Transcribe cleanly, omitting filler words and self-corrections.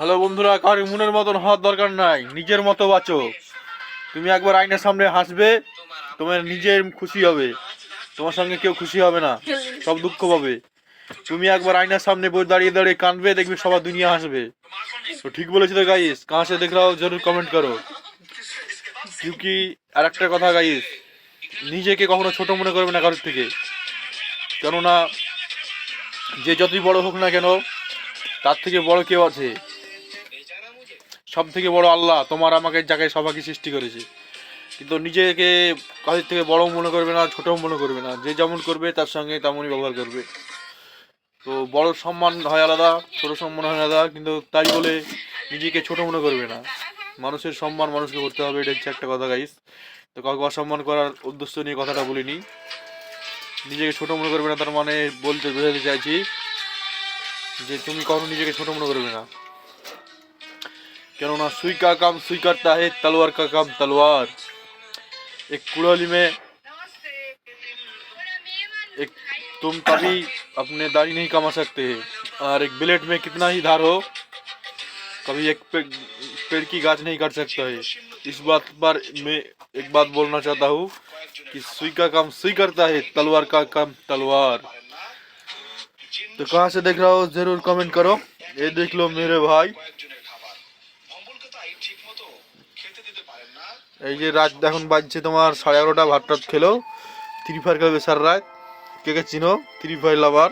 Hello বন্ধুরা, কারোর মনের মতন হওয়ার দরকার নাই, নিজের মতো বাঁচো। তুমি একবার আয়নার সামনে হাসবে, তোমার নিজের খুশি হবে, তোমার সঙ্গে কেউ খুশি হবে না, সব দুঃখ পাবে। তুমি একবার আয়নার সামনে বসে দাঁড়িয়ে দাঁড়িয়ে কাঁদবে, দেখবে সবার দুনিয়া হাসবে। তো ঠিক বলেছি তো গাইস? কাহা সে দেখ রাও জরুর কমেন্ট করো। কিউকি আর একটা কথা গাইস, নিজেকে কখনো ছোট মনে করবে না কারোর থেকে। কেননা যে যতই বড় হোক না কেন, তার থেকে বড় কেউ আছে। সব থেকে বড় আল্লাহ তোমার আমাকে জায়গায় সবাইকে সৃষ্টি করেছে। কিন্তু নিজেকে কাজের থেকে বড় মনে করবে না, ছোট মনে করবে না। যে যেমন করবে তার সঙ্গে তেমনই ব্যবহার করবে। তো বড় সম্মান হয় আলাদা, ছোট সম্মান হয় আলাদা, কিন্তু তাই বলে নিজেকে ছোট মনে করবে না। মানুষের সম্মান মানুষকে করতে হবে, এটা হচ্ছে একটা কথা গাইস। তো কাউকে অসম্মান করার উদ্দেশ্য নিয়ে কথাটা বলিনি। নিজেকে ছোট মনে করবে না তার মানে বলতে বোঝাতে চাইছি যে তুমি কখনো নিজেকে ছোট মনে করবে না। কেননা सुई का काम सुई करता है, तलवार का काम तलवार। एक कुड़ोली में एक तुम कभी अपने दाढ़ी नहीं कमा सकते, और एक ब्लेड में कितना ही धार हो, कभी एक पेड़ की गाछ नहीं काट सकता है। इस बात पर मैं एक बात बोलना चाहता हूँ कि सुई का काम सुई करता है, तलवार का काम तलवार। तो कहाँ से देख रहा हो जरूर कमेंट करो। ये देख लो मेरे भाई, এই যে রাত এখন বাজছে তোমার 11:30, ভাত টাত খেলো, ফ্রি ফায়ার খেলবে সারা রাত। কে কে চিনো ফ্রি ফায়ার লাভার?